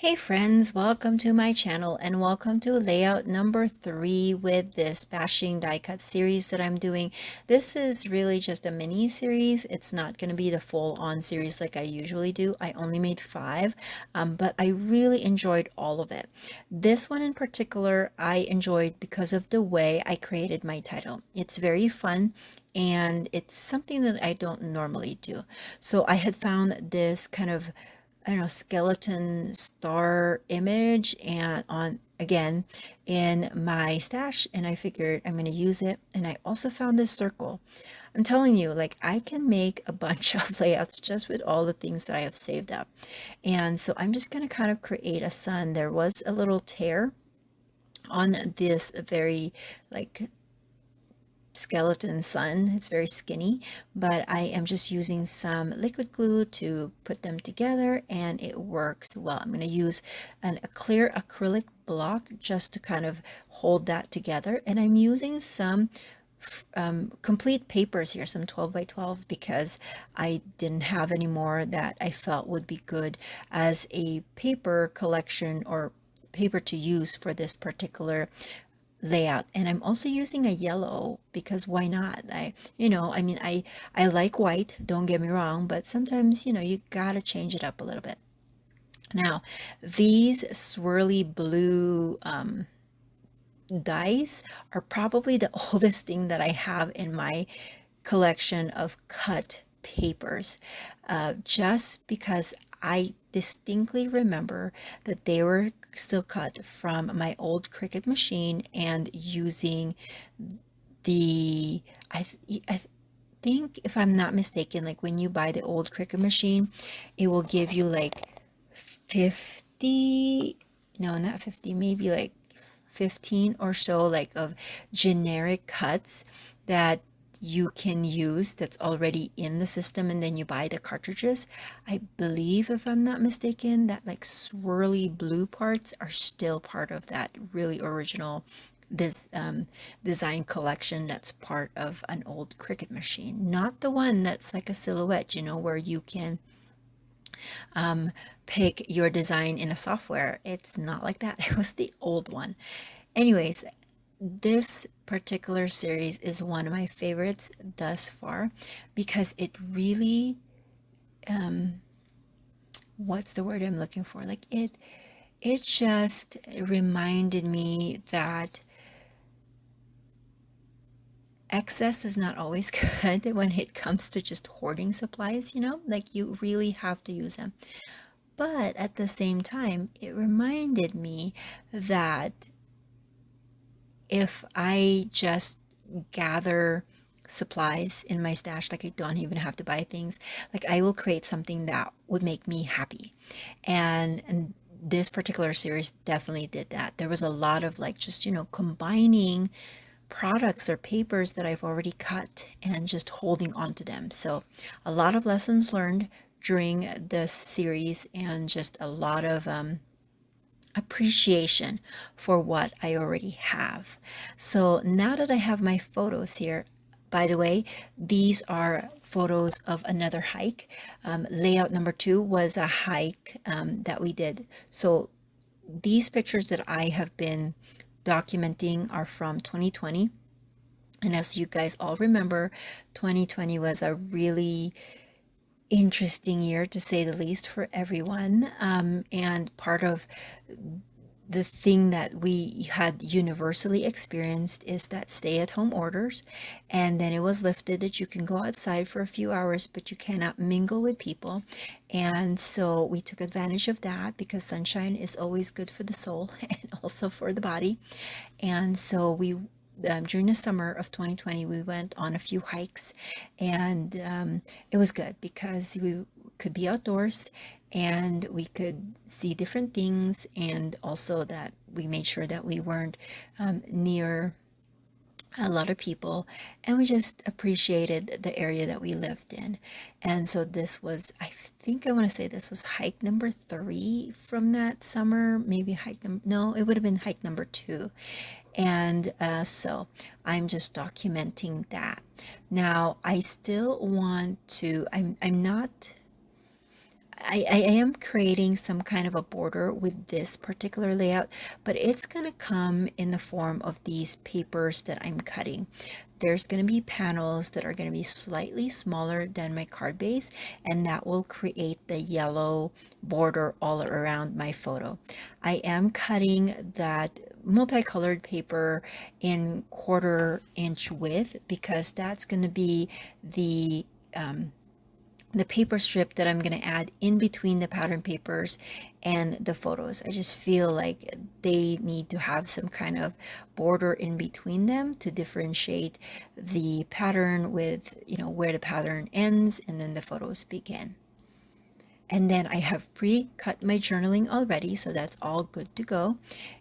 Hey friends, welcome to my channel and welcome to layout number 3 with this bashing die cut series that I'm doing. This is really just a mini series. It's not going to be the full-on series like I usually do. I only made 5, but I really enjoyed all of it. This one in particular I enjoyed because of the way I created my title. It's very fun and it's something that I don't normally do. So I had found this kind of, I don't know, skeleton star image and on again in my stash, and I figured I'm going to use it. And I also found this circle. I'm telling you, like, I can make a bunch of layouts just with all the things that I have saved up. And so I'm just going to kind of create a sun. There was a little tear on this very like skeleton sun. It's very skinny, but I am just using some liquid glue to put them together and it works well. I'm going to use a clear acrylic block just to kind of hold that together, and I'm using some complete papers here, some 12 by 12, because I didn't have any more that I felt would be good as a paper collection or paper to use for this particular layout. And I'm also using a yellow because why not? I like white, don't get me wrong, but sometimes you gotta change it up a little bit. Now these swirly blue dies are probably the oldest thing that I have in my collection of cut papers, just because I distinctly remember that they were still cut from my old Cricut machine and using the, I think, if I'm not mistaken, like when you buy the old Cricut machine, it will give you like 50, no, not 50, maybe like 15 or so like of generic cuts that you can use that's already in the system, and then you buy the cartridges. I believe, if I'm not mistaken, that like swirly blue parts are still part of that really original this design collection that's part of an old Cricut machine, not the one that's like a silhouette, where you can um, pick your design in a software. It's not like that. It was the old one. Anyways, this particular series is one of my favorites thus far because it really, what's the word I'm looking for? Like it just reminded me that excess is not always good when it comes to just hoarding supplies, like you really have to use them. But at the same time, it reminded me that if I just gather supplies in my stash, like I don't even have to buy things, like I will create something that would make me happy. And this particular series definitely did that. There was a lot of like just, combining products or papers that I've already cut and just holding on to them. So a lot of lessons learned during this series and just a lot of appreciation for what I already have. So now that I have my photos here, by the way, these are photos of another hike. Layout number 2 was a hike that we did. So these pictures that I have been documenting are from 2020. And as you guys all remember, 2020 was a really interesting year to say the least for everyone. And part of the thing that we had universally experienced is that stay-at-home orders, and then it was lifted that you can go outside for a few hours but you cannot mingle with people. And so we took advantage of that because sunshine is always good for the soul and also for the body. And so we during the summer of 2020 we went on a few hikes, and it was good because we could be outdoors and we could see different things, and also that we made sure that we weren't near a lot of people, and we just appreciated the area that we lived in. And so this was, I think I want to say this was hike number 3 from that summer, maybe hike number, no, it would have been hike number 2. And so I'm just documenting that. Now I still want to, I'm not, I am creating some kind of a border with this particular layout, but it's going to come in the form of these papers that I'm cutting. There's going to be panels that are going to be slightly smaller than my card base, and that will create the yellow border all around my photo. I am cutting that multicolored paper in 1/4 inch width because that's going to be the paper strip that I'm going to add in between the pattern papers and the photos. I just feel like they need to have some kind of border in between them to differentiate the pattern with, where the pattern ends and then the photos begin. And then I have pre-cut my journaling already, so that's all good to go.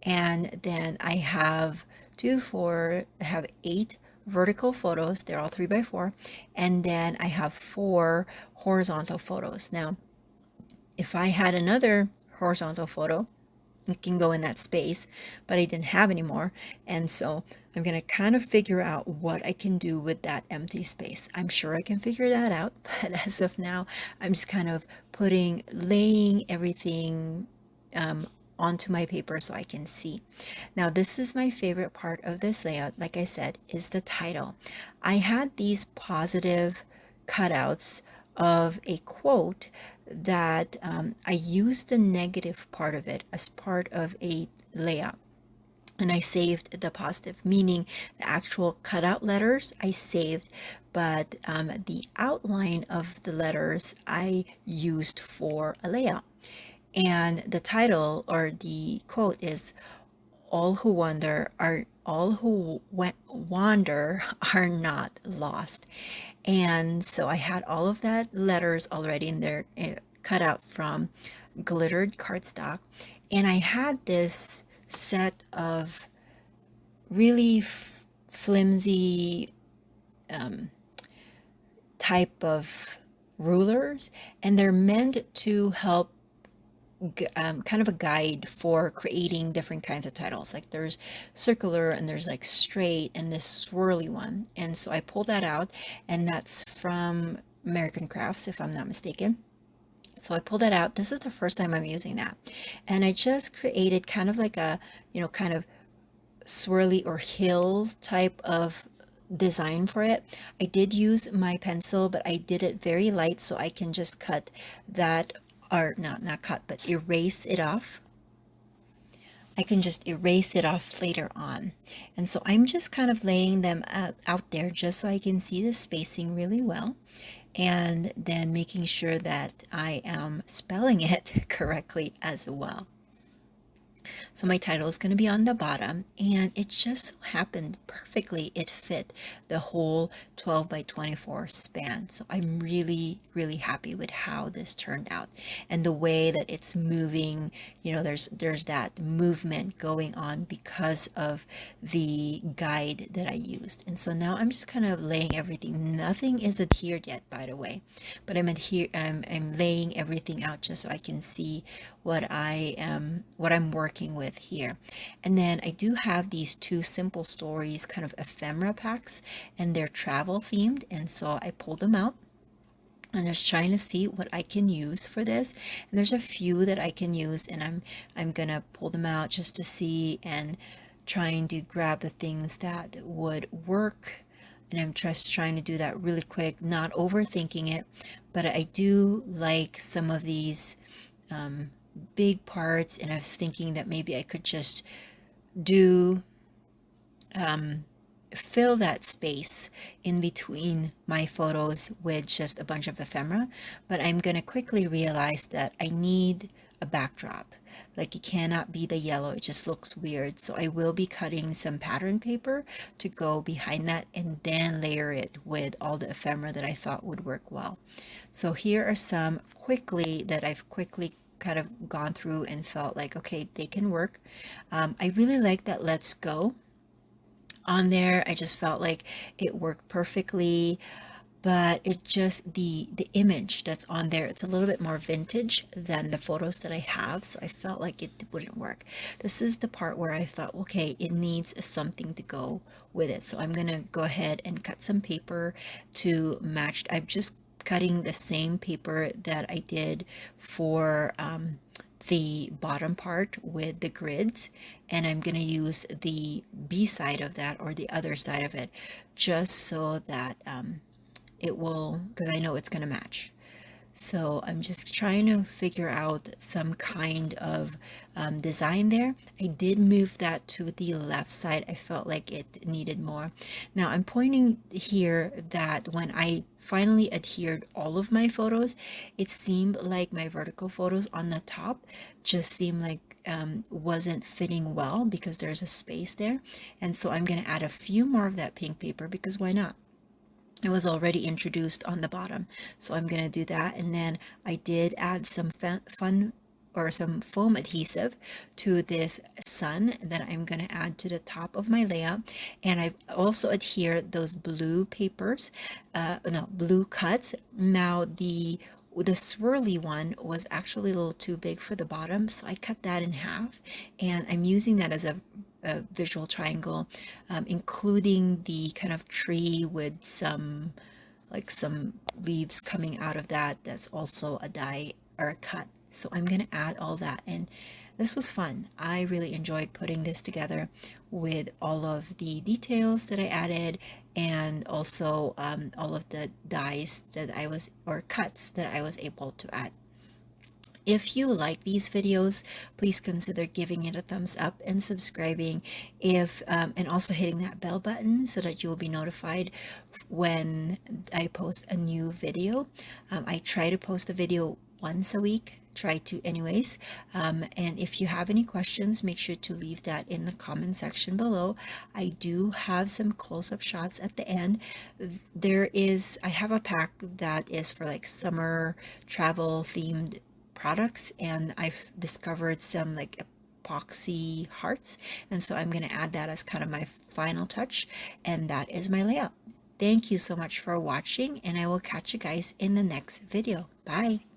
And then I have I have 8 vertical photos. They're all 3x4. And then I have 4 horizontal photos. Now, if I had another horizontal photo, it can go in that space, but I didn't have any more. And so I'm going to kind of figure out what I can do with that empty space. I'm sure I can figure that out, but as of now, I'm just kind of laying everything onto my paper so I can see. Now, this is my favorite part of this layout, like I said, is the title. I had these positive cutouts of a quote that I used the negative part of it as part of a layout. And I saved the positive, meaning the actual cutout letters I saved, but the outline of the letters I used for a layout. And the title or the quote is all who wander are not lost. And so I had all of that letters already in there, cut out from glittered cardstock. And I had this set of really flimsy type of rulers, and they're meant to help kind of a guide for creating different kinds of titles. Like there's circular and there's like straight and this swirly one. And so I pulled that out, and that's from American Crafts, if I'm not mistaken. So I pulled that out. This is the first time I'm using that. And I just created kind of like a, kind of swirly or hill type of design for it. I did use my pencil, but I did it very light so I can just cut that, or not cut, but erase it off. I can just erase it off later on. And so I'm just kind of laying them out there just so I can see the spacing really well, and then making sure that I am spelling it correctly as well. So my title is going to be on the bottom, and it just so happened perfectly it fit the whole 12x24 span. So I'm really, really happy with how this turned out, and the way that it's moving. There's that movement going on because of the guide that I used. And so now I'm just kind of laying everything. Nothing is adhered yet, by the way, but I'm laying everything out just so I can see what I'm working with here. And then I do have these 2 simple stories, kind of ephemera packs, and they're travel themed, and so I pulled them out. I'm just trying to see what I can use for this, and there's a few that I can use, and I'm gonna pull them out just to see and trying to grab the things that would work. And I'm just trying to do that really quick, not overthinking it. But I do like some of these big parts, and I was thinking that maybe I could just do fill that space in between my photos with just a bunch of ephemera. But I'm going to quickly realize that I need a backdrop. Like, it cannot be the yellow, it just looks weird. So I will be cutting some pattern paper to go behind that, and then layer it with all the ephemera that I thought would work well. So here are some that I've quickly kind of gone through and felt like, okay, they can work. I really like that Let's Go on there. I just felt like it worked perfectly, but it just the image that's on there, it's a little bit more vintage than the photos that I have, so I felt like it wouldn't work. This is the part where I thought, okay, it needs something to go with it, so I'm gonna go ahead and cut some paper to match. I've just cutting the same paper that I did for the bottom part with the grids, and I'm going to use the B side of that, or the other side of it, just so that it will, because I know it's going to match. So I'm just trying to figure out some kind of design there. I did move that to the left side. I felt like it needed more. Now I'm pointing here that when I finally adhered all of my photos, it seemed like my vertical photos on the top just seemed like wasn't fitting well because there's a space there. And so I'm going to add a few more of that pink paper, because why not? It was already introduced on the bottom, so I'm going to do that. And then I did add some fun or some foam adhesive to this sun that I'm going to add to the top of my layout. And I've also adhered those blue papers, no, blue cuts. Now the swirly one was actually a little too big for the bottom, so I cut that in half, and I'm using that as a visual triangle, including the kind of tree with some leaves coming out of that. That's also a die or a cut. So I'm going to add all that, and this was fun. I really enjoyed putting this together with all of the details that I added, and also all of the dies that I was, or cuts that I was able to add. If you like these videos, please consider giving it a thumbs up and subscribing, and also hitting that bell button so that you will be notified when I post a new video. I try to post a video once a week, try to anyways. And if you have any questions, make sure to leave that in the comment section below. I do have some close-up shots at the end. I have a pack that is for like summer travel themed products, and I've discovered some like epoxy hearts, and so I'm going to add that as kind of my final touch, and that is my layout. Thank you so much for watching, and I will catch you guys in the next video. Bye.